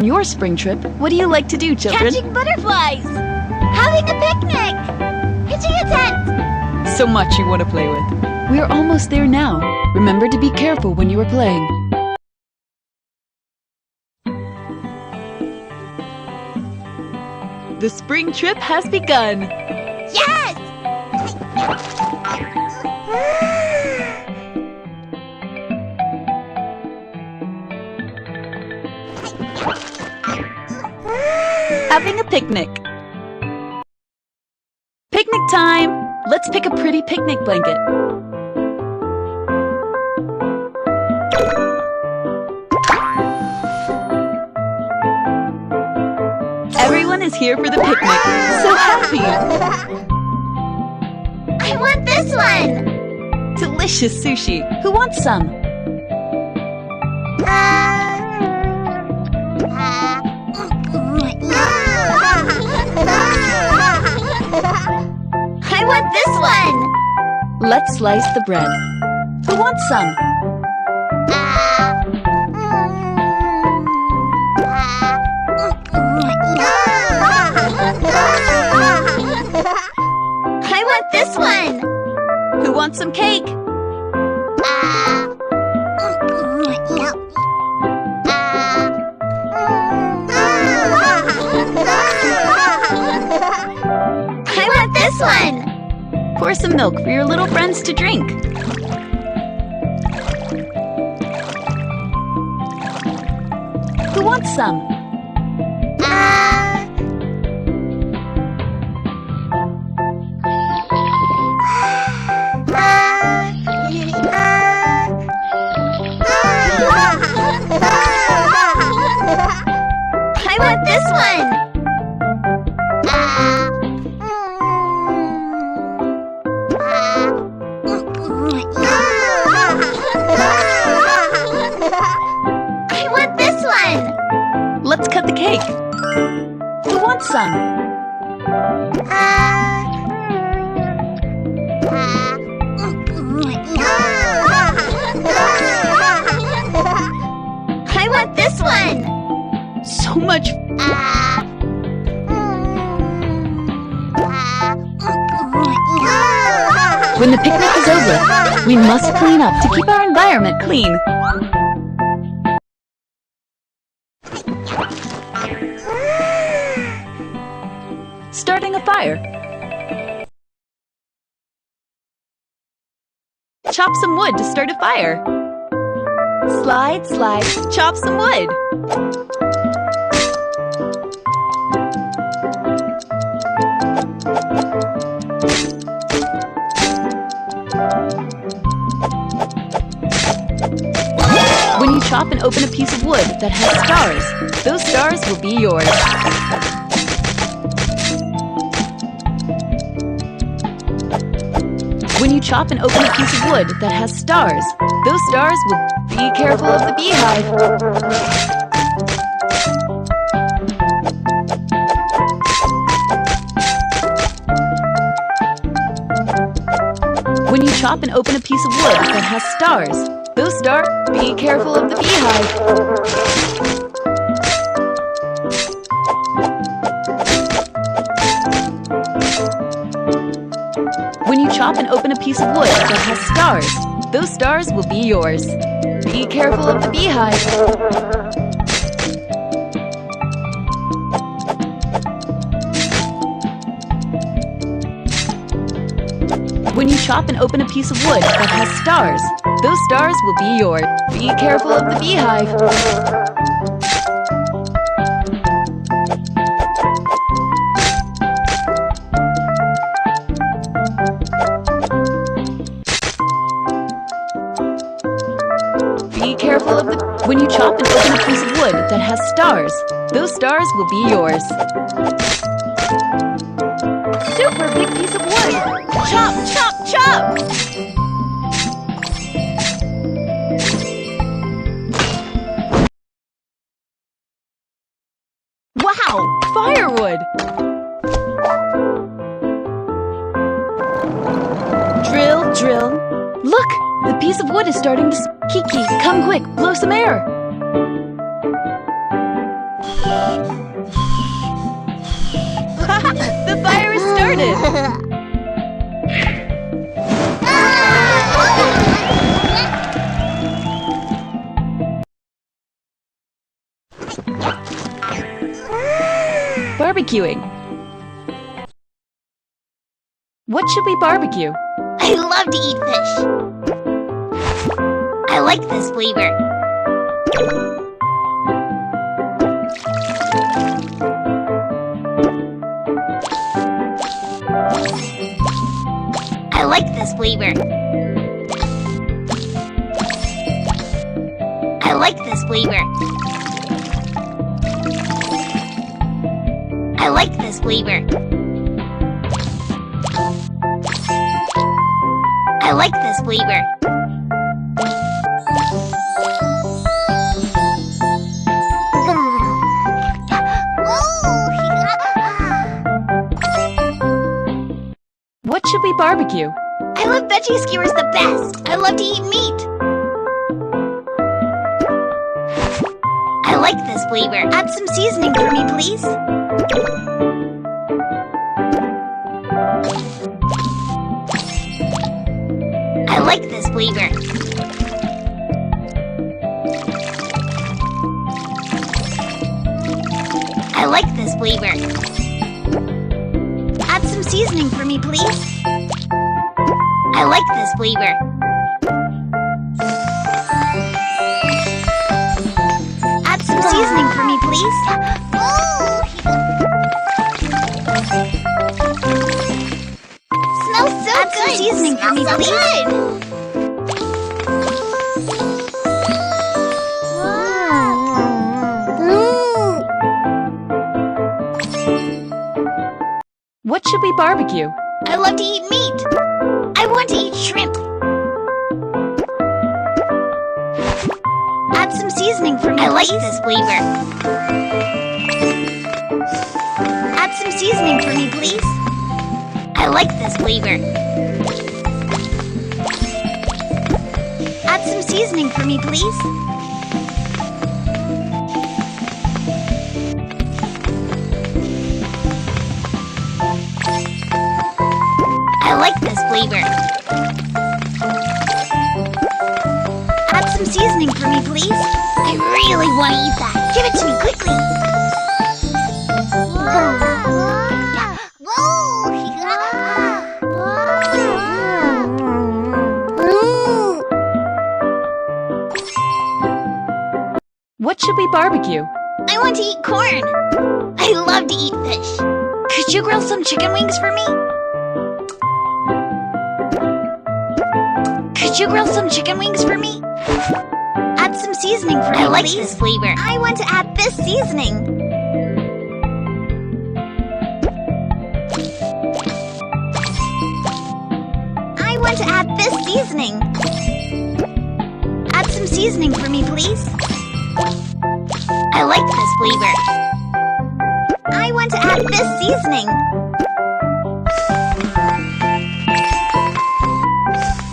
On your spring trip, what do you like to do, children? Catching butterflies! Having a picnic! Pitching a tent! So much you want to play with. We're almost there now. Remember to be careful when you are playing. The spring trip has begun. Yes! Having a picnic. Picnic time! Let's pick a pretty picnic blanket. Everyone is here for the picnic. So happy! I want this one! Delicious sushi. Who wants some? I want this one! Let's slice the bread. Who wants some? I want this one! Who wants some cake? I want this one! Pour some milk for your little friends to drink. Who wants some? I want this one! I want this one! Let's cut the cake. Who wants some? I want this one! So much. When the picnic is over, we must clean up to keep our environment clean. Starting a fire. Chop some wood to start a fire. Slide, slide, chop some wood. When you chop and open a piece of wood that has stars, those stars will be yours. When you chop and open a piece of wood that has stars, those stars will be careful of the beehive. When you chop and open a piece of wood that has stars, those stars, be careful of the beehive. When you chop and open a piece of wood that has stars, those stars will be yours. Be careful of the beehive. When you chop and open a piece of wood that has stars, those stars will be yours. Be careful of the beehive. Be careful of the... When you chop and open a piece of wood that has stars, those stars will be yours. Super big piece of wood! Chop, chop, chop! Wow! Firewood! Drill, drill. Look! The piece of wood is starting to... Kiki, come quick, blow some air! The fire has started! Barbecuing. What should we barbecue? I love to eat fish. I like this flavor. I like this flavor. I like this flavor. I like this flavor. I like this flavor. What should we barbecue? I love veggie skewers the best. I love to eat meat. I like this flavor. Add some seasoning for me, please. I like this flavor. I like this flavor. Add some seasoning for me, please. I like this flavor. Add some seasoning for me, please. Smells so Add good. some seasoning for me, Smells so please. good. What should we barbecue? I love to eat meat. I want to eat shrimp. Add some seasoning for me, I like please. this flavor. Add some seasoning for me, please. I like this flavor. Add some seasoning for me, please. I like this flavor. Add some seasoning for me, please. I really want to eat that. Give it to me quickly. What should we barbecue? I want to eat corn. I love to eat fish. Could you grill some chicken wings for me? Could you grill some chicken wings for me? Add some seasoning for me, I like please. this flavor. I want to add this seasoning. I want to add this seasoning. Add some seasoning for me, please. I like this flavor. I want to add this seasoning.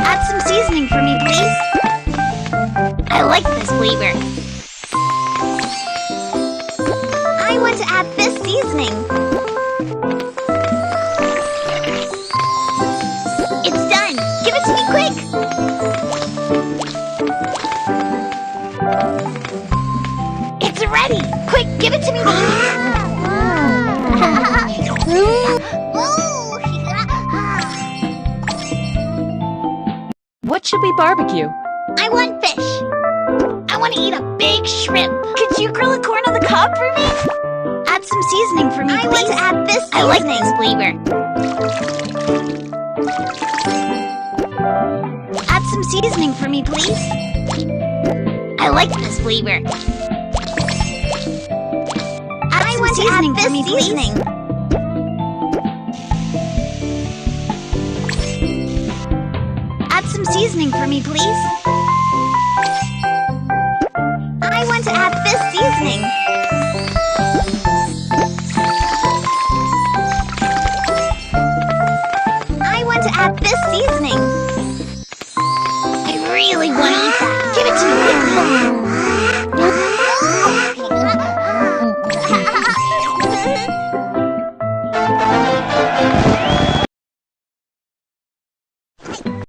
Add some seasoning for me, please. I like this flavor. I want to add this seasoning. It's done. Give it to me quick. It's ready. Quick, give it to me. What should we barbecue? I want fish. I want to eat a big shrimp. Could you grill a corn on the cob for me? Add some seasoning for me, I please. want to add this I like this flavor. Add some seasoning for me, please. I like this flavor. Add some seasoning for me, please. Add some seasoning for me, please. I want to add this seasoning. I want to add this seasoning. I really want to eat that. Give it to me quickly.